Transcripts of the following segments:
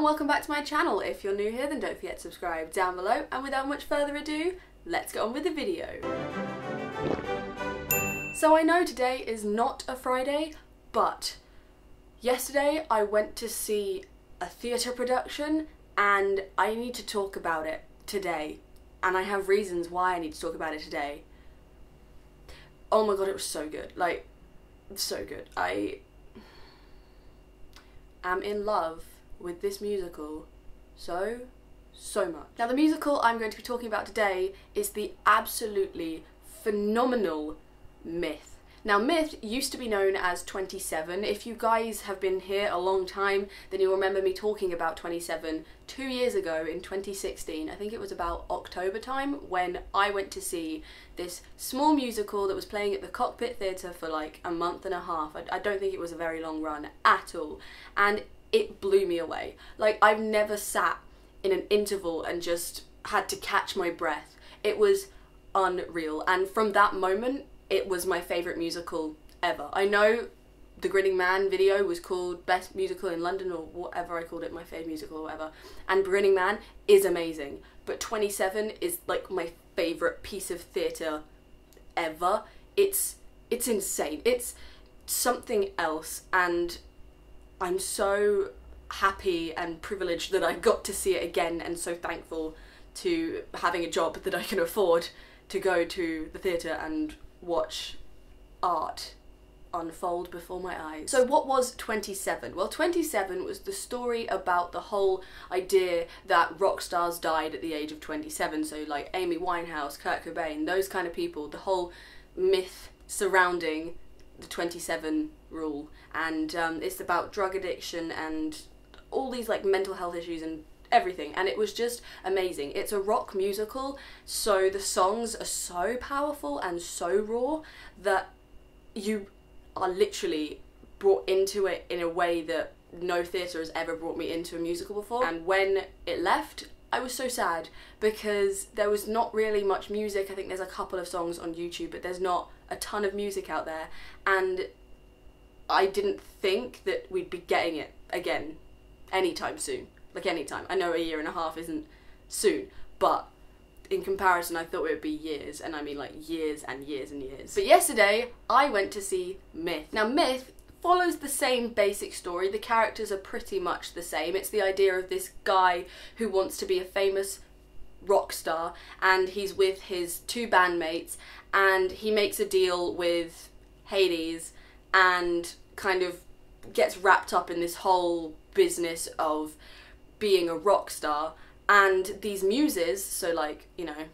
and welcome back to my channel. If you're new here, then don't forget to subscribe down below, and without much further ado, let's get on with the video. So I know today is not a Friday, but yesterday I went to see a theatre production and I need to talk about it today, and I have reasons why I need to talk about it today. Oh my god, it was so good, like, so good. I am in love with this musical so much. Now the musical I'm going to be talking about today is the absolutely phenomenal Myth. Now Myth used to be known as 27. If you guys have been here a long time, then you'll remember me talking about 27 2 years ago in 2016. I think it was about October time when I went to see this small musical that was playing at the Cockpit Theatre for like a month and a half. I don't think it was a very long run at all, and it blew me away. Like, I've never sat in an interval and just had to catch my breath. It was unreal, and from that moment it was my favourite musical ever. I know the Grinning Man video was called Best Musical in London, or whatever I called it, my favourite musical or whatever, and Grinning Man is amazing, but 27 is like my favourite piece of theatre ever. It's insane. It's something else, and I'm so happy and privileged that I got to see it again, and so thankful to having a job that I can afford to go to the theatre and watch art unfold before my eyes. So what was 27? Well, 27 was the story about the whole idea that rock stars died at the age of 27, so like Amy Winehouse, Kurt Cobain, those kind of people, the whole myth surrounding the 27 rule, and it's about drug addiction and all these like mental health issues and everything, and it was just amazing. It's a rock musical, so the songs are so powerful and so raw that you are literally brought into it in a way that no theatre has ever brought me into a musical before. And when it left, I was so sad because there was not really much music. I think there's a couple of songs on YouTube, but there's not a ton of music out there, and I didn't think that we'd be getting it again anytime soon. Like, anytime. I know a year and a half isn't soon, but in comparison I thought it would be years, and I mean like years and years and years. But yesterday I went to see Myth. Now Myth follows the same basic story. The characters are pretty much the same. It's the idea of this guy who wants to be a famous rock star, and he's with his two bandmates, and he makes a deal with HAYNES and kind of gets wrapped up in this whole business of being a rock star. And these muses, so like, you know,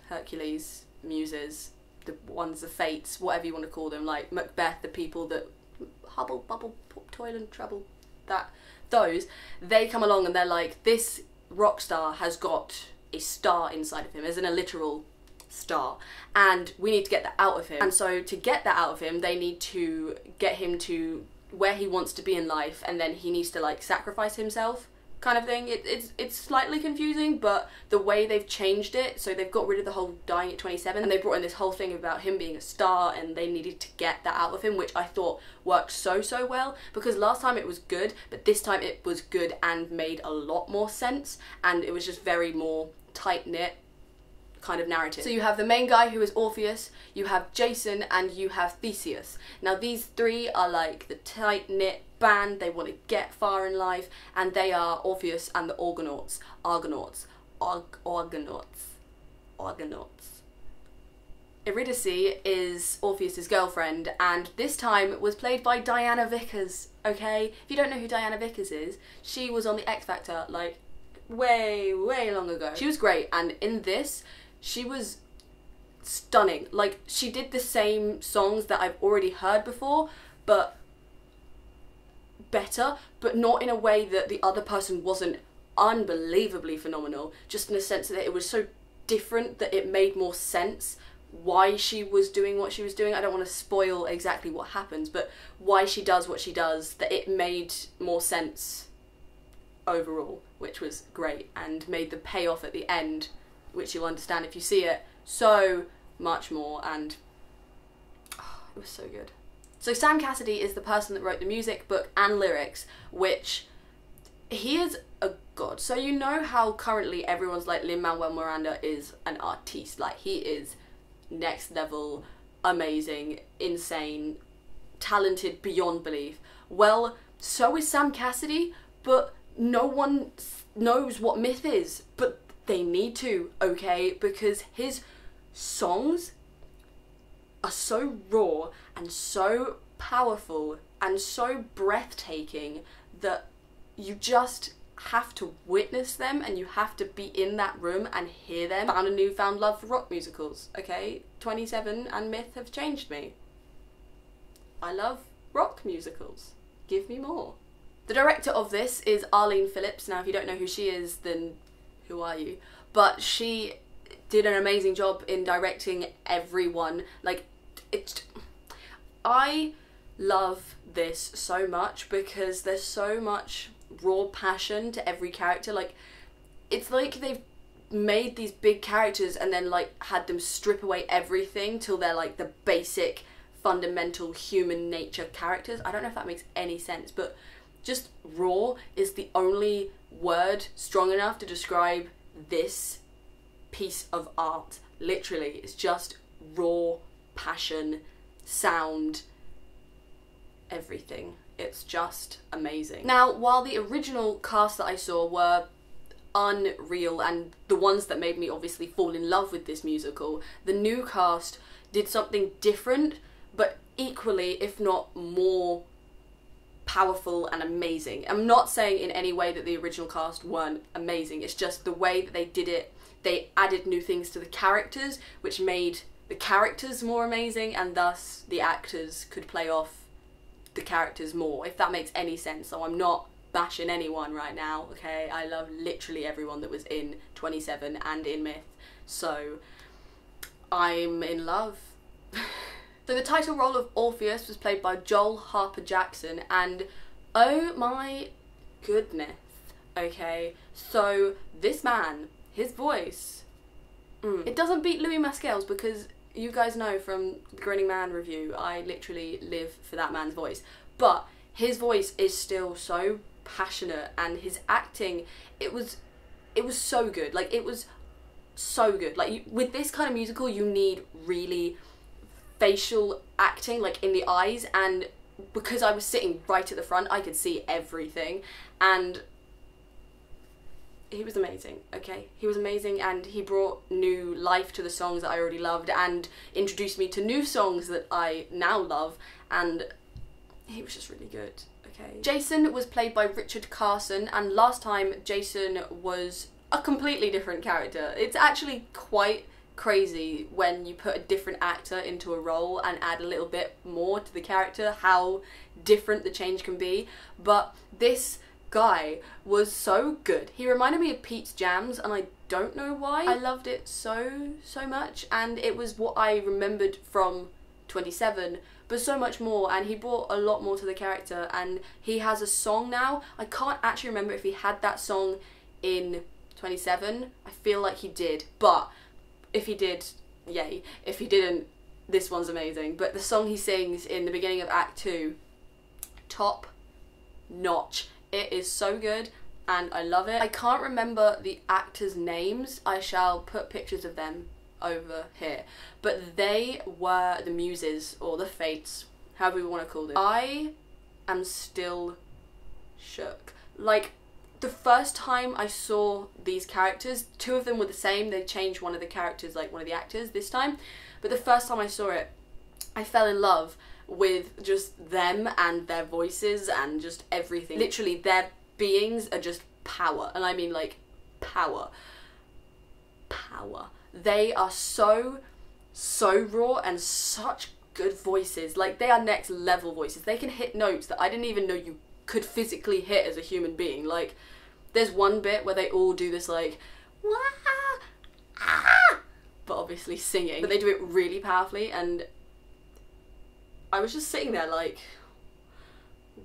Hercules, muses, the ones, the fates, whatever you want to call them, like Macbeth, the people that hubble, bubble, toil and trouble, those, they come along and they're like, this rock star has got a star inside of him, as in a literal star, and we need to get that out of him. And so to get that out of him, they need to get him to where he wants to be in life, and then he needs to like sacrifice himself, kind of thing. It's slightly confusing, but the way they've changed it, so they've got rid of the whole dying at 27, and they brought in this whole thing about him being a star, and they needed to get that out of him, which I thought worked so well, because last time it was good, but this time it was good and made a lot more sense, and it was just very more tight-knit kind of narrative. So you have the main guy, who is Orpheus, you have Jason, and you have Theseus. Now these three are like the tight-knit band. They want to get far in life, and they are Orpheus and the Argonauts. Eurydice is Orpheus's girlfriend, and this time was played by Diana Vickers, okay? If you don't know who Diana Vickers is, she was on the X Factor like way long ago. She was great, and in this she was stunning. Like, she did the same songs that I've already heard before, but better, but not in a way that the other person wasn't unbelievably phenomenal, just in the sense that it was so different that it made more sense why she was doing what she was doing. I don't want to spoil exactly what happens, but why she does what she does, that it made more sense overall, which was great, and made the payoff at the end, which you'll understand if you see it, so much more, and it was so good. So Sam Cassidy is the person that wrote the music, book and lyrics, which he is a god. So you know how currently everyone's like Lin-Manuel Miranda is an artiste, like he is next level, amazing, insane, talented beyond belief. Well, so is Sam Cassidy, but no one knows what Myth is, but they need to, okay, because his songs are so raw and so powerful and so breathtaking that you just have to witness them and you have to be in that room and hear them. Found a newfound love for rock musicals, okay? 27 and Myth have changed me. I love rock musicals. Give me more. The director of this is Arlene Phillips. Now, if you don't know who she is, then who are you? But she did an amazing job in directing everyone. Like, I love this so much because there's so much raw passion to every character. Like, it's like they've made these big characters and then like had them strip away everything till they're like the basic fundamental human nature characters. I don't know if that makes any sense, but just raw is the only word strong enough to describe this piece of art. Literally, it's just raw passion, sound, everything. It's just amazing. Now, while the original cast that I saw were unreal and the ones that made me obviously fall in love with this musical, the new cast did something different but equally, if not more, powerful and amazing. I'm not saying in any way that the original cast weren't amazing, it's just the way that they did it. They added new things to the characters, which made the characters more amazing, and thus the actors could play off the characters more, if that makes any sense. So I'm not bashing anyone right now, okay? I love literally everyone that was in 27 and in Myth, so I'm in love. So the title role of Orpheus was played by Joel Harper Jackson, and oh my goodness, okay? So this man, his voice, it doesn't beat Louis Masquel's, because you guys know from the Grinning Man review, I literally live for that man's voice. But his voice is still so passionate, and his acting, it was so good. Like, it was so good. Like, with this kind of musical, you need really facial acting, like in the eyes, and because I was sitting right at the front, I could see everything, and he was amazing, okay? He was amazing, and he brought new life to the songs that I already loved and introduced me to new songs that I now love, and he was just really good, okay? Jason was played by Richard Carson, and last time Jason was a completely different character. It's actually quite crazy when you put a different actor into a role and add a little bit more to the character, how different the change can be. But this guy was so good. He reminded me of Pete's Jams, and I don't know why. I loved it so much, and it was what I remembered from 27, but so much more, and he brought a lot more to the character. And he has a song now. I can't actually remember if he had that song in 27. I feel like he did, but if he did, yay. If he didn't, this one's amazing. But the song he sings in the beginning of Act 2, top notch. It is so good and I love it. I can't remember the actors' names. I shall put pictures of them over here. But they were the muses, or the fates, however you want to call them. I am still shook. Like, the first time I saw these characters, two of them were the same. They changed one of the characters, like one of the actors this time. But the first time I saw it, I fell in love with just them and their voices and just everything. Literally, their beings are just power. And I mean, like, power. Power. They are so raw and such good voices. Like, they are next level voices. They can hit notes that I didn't even know you could physically hit as a human being. Like, there's one bit where they all do this, like, wah, ah, but obviously singing, but they do it really powerfully, and I was just sitting there like,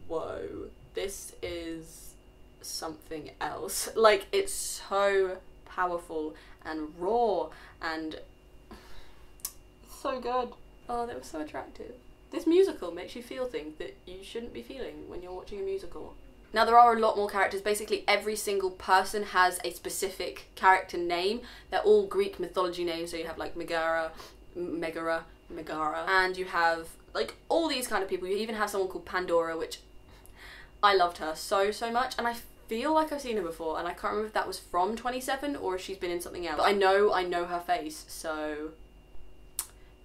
whoa, this is something else. Like, it's so powerful and raw and so good. Oh, they were so attractive. This musical makes you feel things that you shouldn't be feeling when you're watching a musical. Now there are a lot more characters. Basically every single person has a specific character name. They're all Greek mythology names, so you have like Megara, and you have like all these kind of people. You even have someone called Pandora, which I loved her so much, and I feel like I've seen her before, and I can't remember if that was from 27 or if she's been in something else. But I know her face, so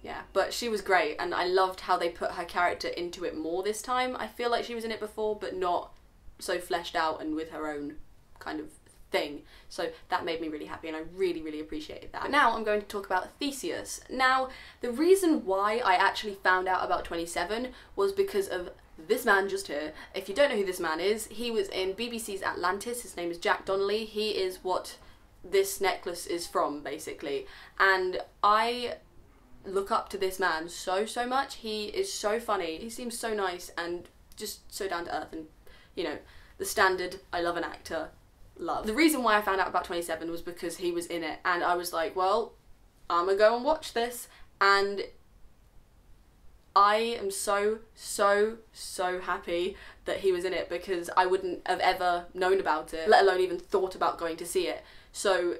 yeah. But she was great, and I loved how they put her character into it more this time. I feel like she was in it before, but not so fleshed out and with her own kind of thing. So that made me really happy, and I really appreciated that. But now I'm going to talk about Theseus. Now, the reason why I actually found out about 27 was because of this man just here. If you don't know who this man is, he was in BBC's Atlantis. His name is Jack Donnelly. He is what this necklace is from, basically. And I look up to this man so much. He is so funny. He seems so nice and just so down to earth, and you know, the standard I love an actor love. The reason why I found out about 27 was because he was in it, and I was like, well, I'm gonna go and watch this, and I am so happy that he was in it, because I wouldn't have ever known about it, let alone even thought about going to see it. So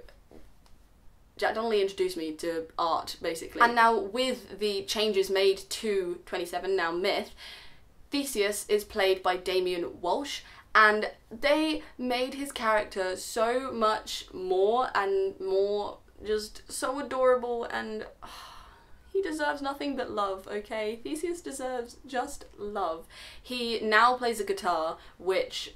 Jack Donnelly introduced me to art, basically. And now with the changes made to 27, now Myth, Theseus is played by Damien Walsh, and they made his character so much more and more just so adorable, and he deserves nothing but love, okay? Theseus deserves just love. He now plays a guitar, which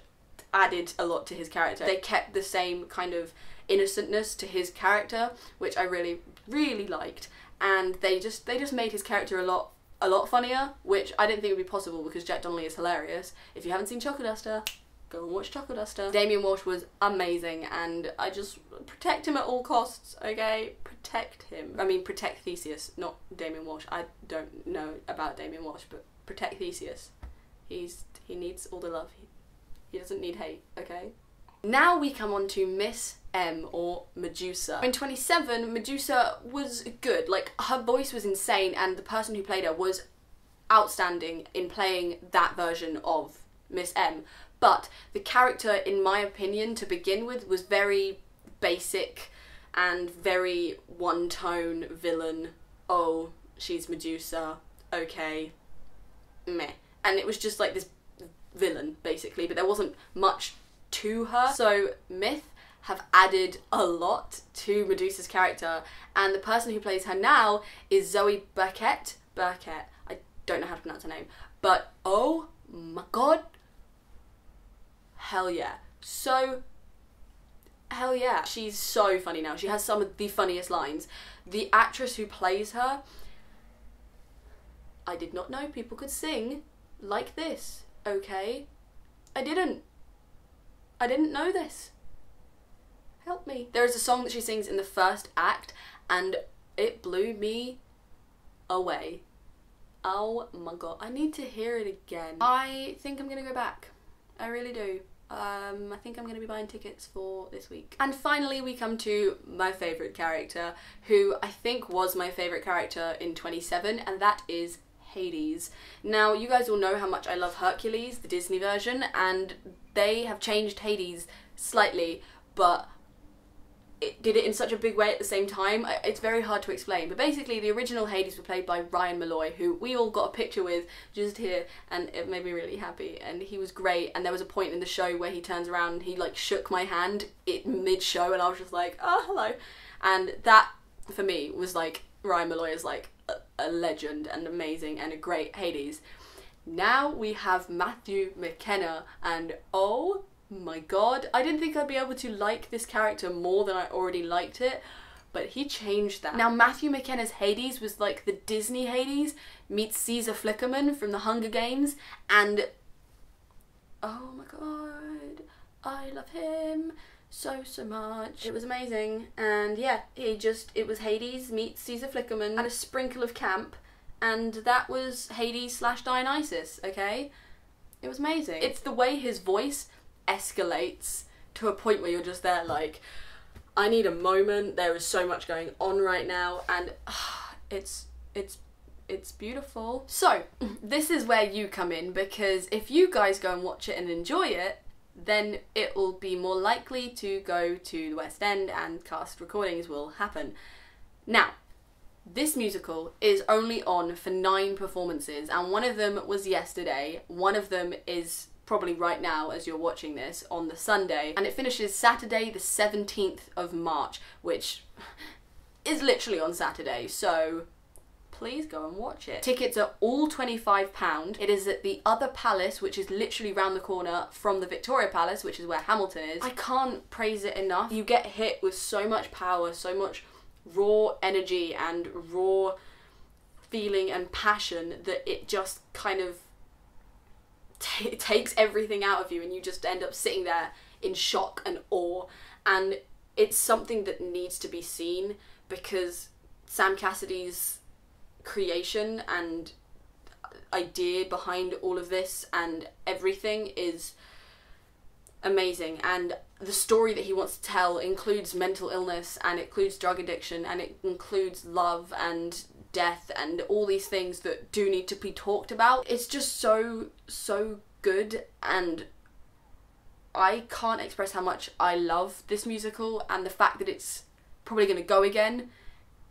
added a lot to his character. They kept the same kind of innocentness to his character, which I really liked, and they just made his character a lot funnier, which I didn't think would be possible because Jack Donnelly is hilarious. If you haven't seen Chuckle Duster, go and watch Chuckle Duster. Damien Walsh was amazing, and I just protect him at all costs, okay? Protect him. I mean, protect Theseus, not Damien Walsh. I don't know about Damien Walsh, but protect Theseus. He needs all the love. He doesn't need hate, okay? Now we come on to Miss M, or Medusa. In 27, Medusa was good. Like, her voice was insane, and the person who played her was outstanding in playing that version of Miss M. But the character, in my opinion, to begin with, was very basic and very one-tone villain. Oh, she's Medusa, okay, meh. And it was just like this villain, basically, but there wasn't much to her. So Myth have added a lot to Medusa's character, and the person who plays her now is Zoe Burkett. I don't know how to pronounce her name, but oh my god, hell yeah. So, hell yeah. She's so funny now. She has some of the funniest lines. The actress who plays her, I did not know people could sing like this, okay? I didn't know this. Help me. There is a song that she sings in the first act, and it blew me away. Oh my god, I need to hear it again. I think I'm gonna go back. I really do. I think I'm going to be buying tickets for this week. And finally we come to my favourite character, who I think was my favourite character in 27, and that is Hades. Now, you guys all know how much I love Hercules, the Disney version, and they have changed Hades slightly, but it did it in such a big way at the same time. It's very hard to explain, but basically the original Hades was played by Ryan Malloy, who we all got a picture with just here, and it made me really happy, and he was great. And there was a point in the show where he turns around and he like shook my hand mid-show, and I was just like, oh, hello. And that, for me, was like, Ryan Malloy is like a legend and amazing and a great Hades. Now we have Matthew McKenna, and oh my god, I didn't think I'd be able to like this character more than I already liked it, but he changed that. Now, Matthew McKenna's Hades was like the Disney Hades meets Caesar Flickerman from the Hunger Games, and oh my god, I love him so much. It was amazing, and yeah, it was Hades meets Caesar Flickerman and a sprinkle of camp, and that was Hades / Dionysus, okay? It was amazing. It's the way his voice escalates to a point where you're just there like, I need a moment, there is so much going on right now, and it's beautiful. So this is where you come in, because if you guys go and watch it and enjoy it, then it will be more likely to go to the West End and cast recordings will happen. Now, this musical is only on for 9 performances, and one of them was yesterday, one of them is probably right now as you're watching this on the Sunday, and it finishes Saturday the 17th of March, which is literally on Saturday, so please go and watch it. Tickets are all £25. It is at the Other Palace, which is literally round the corner from the Victoria Palace, which is where Hamilton is. I can't praise it enough. You get hit with so much power, so much raw energy and raw feeling and passion that it just kind of takes everything out of you, and you just end up sitting there in shock and awe. And it's something that needs to be seen, because Sam Cassidy's creation and idea behind all of this and everything is amazing, and the story that he wants to tell includes mental illness, and it includes drug addiction, and it includes love and death and all these things that do need to be talked about. It's just so good, and I can't express how much I love this musical, and the fact that it's probably going to go again,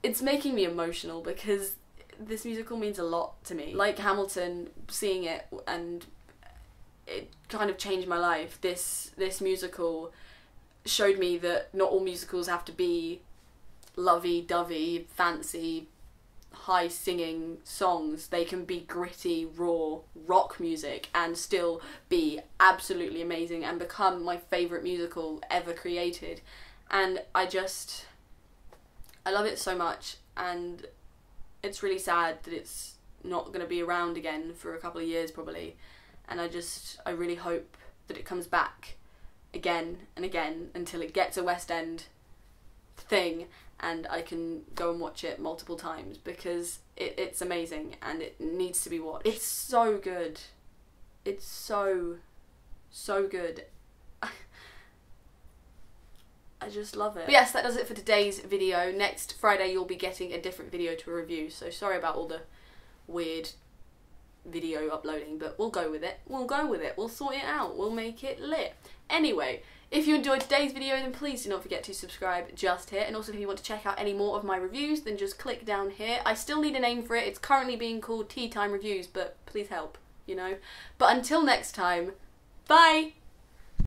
it's making me emotional, because this musical means a lot to me. Like Hamilton, seeing it, and it kind of changed my life. This musical showed me that not all musicals have to be lovey-dovey, fancy, high singing songs. They can be gritty, raw rock music and still be absolutely amazing and become my favourite musical ever created. And I love it so much, and it's really sad that it's not going to be around again for a couple of years probably, and I really hope that it comes back again and again until it gets a West End thing and I can go and watch it multiple times, because it's amazing and it needs to be watched. It's so good. It's so good. I just love it. But yes, that does it for today's video. Next Friday you'll be getting a different video to review, so sorry about all the weird video uploading, but we'll go with it. We'll sort it out. We'll make it lit. Anyway, if you enjoyed today's video, then please do not forget to subscribe just here, and also if you want to check out any more of my reviews, then just click down here. I still need a name for it. It's currently being called Tea Time Reviews, but please help, you know. But until next time, bye!